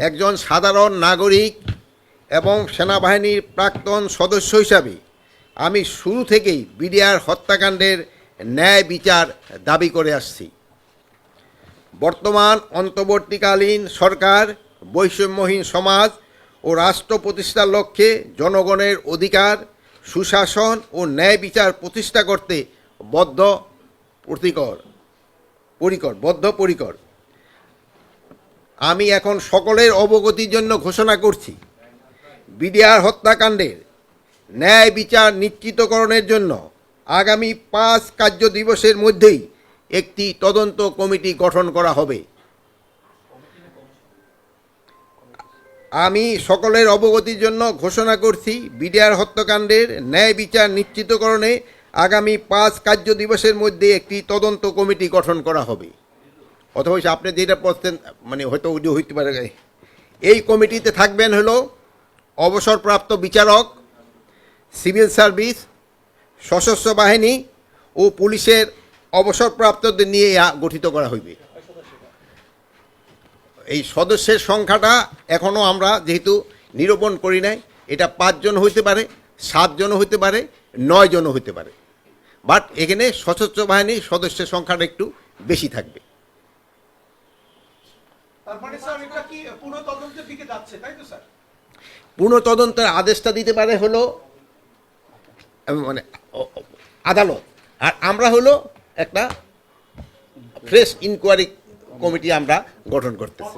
একজন সাধারণ নাগরিক এবং সেনাবাহিনীর প্রাক্তন সদস্য হিসাবে আমি শুরু থেকেই বিডিআর হত্যাকাণ্ডের ন্যায় বিচার দাবি করে আসছি। বর্তমান অন্তর্বর্তীকালীন সরকার বৈষম্যহীন সমাজ ও রাষ্ট্র প্রতিষ্ঠার লক্ষ্যে জনগণের অধিকার, সুশাসন ও ন্যায় বিচার প্রতিষ্ঠা করতে বদ্ধপরিকর। আমি এখন সকলের অবগতির জন্য ঘোষণা করছি, বিডিআর হত্যাকাণ্ডের ন্যায় বিচার নিশ্চিতকরণের জন্য আগামী 5 কার্য দিবসের মধ্যেই একটি তদন্ত কমিটি গঠন করা হবে। আমি সকলের অবগতির জন্য ঘোষণা করছি, বিডিআর হত্যাকাণ্ডের ন্যায় বিচার নিশ্চিতকরণে আগামী 5 কার্য দিবসের মধ্যে একটি তদন্ত কমিটি গঠন করা হবে। অথবা আপনি যেটা বলছেন হয়তো হইতে পারে। এই কমিটিতে থাকবেন হলো অবসরপ্রাপ্ত বিচারক, সিভিল সার্ভিস, সশস্ত্র বাহিনী ও পুলিশের অবসরপ্রাপ্তদের নিয়ে গঠিত করা হইবে। এই সদস্যের সংখ্যাটা এখনও আমরা যেহেতু নিরূপণ করি নাই, এটা 5 জন হইতে পারে, 7 জন হইতে পারে, 9 জনও হইতে পারে। বাট এখানে সশস্ত্র বাহিনীর সদস্যের সংখ্যাটা একটু বেশি থাকবে। পুনঃ তদন্তের আদেশটা দিতে পারে হলো আদালত, আর আমরা হলো একটা ফ্রেশ ইনকোয়ারি কমিটি আমরা গঠন করতেছি।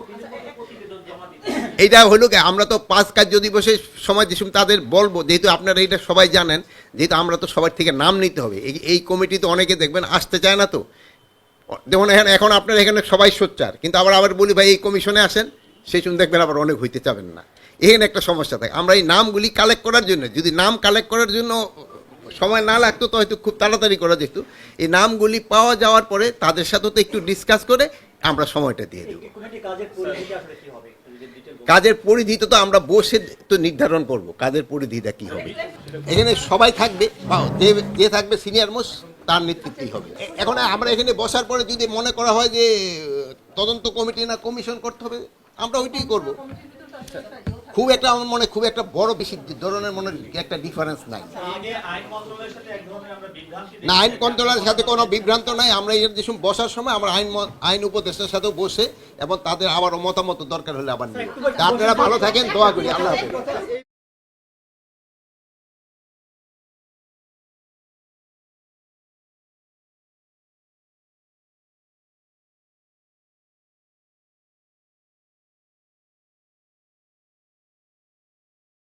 এইটা হলো আমরা তো 5 কার্য দিবসের সময় যেসব তাদের বলবো, যেহেতু আপনারা এটা সবাই জানেন, যেহেতু আমরা তো সবার থেকে নাম নিতে হবে। এই কমিটিতে অনেকে দেখবেন আসতে চায় না, তো যেমন এখন আপনারা এখানে সবাই সোচ্চার, কিন্তু আবার বলি ভাই এই কমিশনে আসেন, সেই সময় দেখবেন আবার অনেক হইতে চাবেন না। এখানে একটা সমস্যা থাকে। আমরা এই নামগুলি কালেক্ট করার জন্য, যদি নাম কালেক্ট করার জন্য সময় না লাগতো তো হয়তো খুব তাড়াতাড়ি করা যেত। এই নামগুলি পাওয়া যাওয়ার পরে তাদের সাথে তো একটু ডিসকাস করে আমরা সময়টা দিয়ে দেব। কাজের পরিধি তো আমরা বসে তো নির্ধারণ করব কাজের পরিধিটা কি হবে। এখানে সবাই থাকবে, যে থাকবে সিনিয়র মোস্ট তার নেতৃত্বেই হবে। এখন আমরা এখানে বসার পরে যদি মনে করা হয় যে তদন্ত কমিটি না কমিশন করতে হবে, আমরা ওইটাই করব। খুব একটা আমার মনে খুব একটা বড় বেশি ধরনের মনে একটা ডিফারেন্স নাই। না, আইন কন্ট্রোলারের সাথে কোনো বিভ্রান্ত নাই। আমরা এই যে বসার সময় আমরা আইন উপদেষ্টার সাথেও বসে এবং তাদের আবার মতামত দরকার হলে আবার নিই। আপনারা ভালো থাকেন, দোয়া করি। আল্লাহ হাফেজ।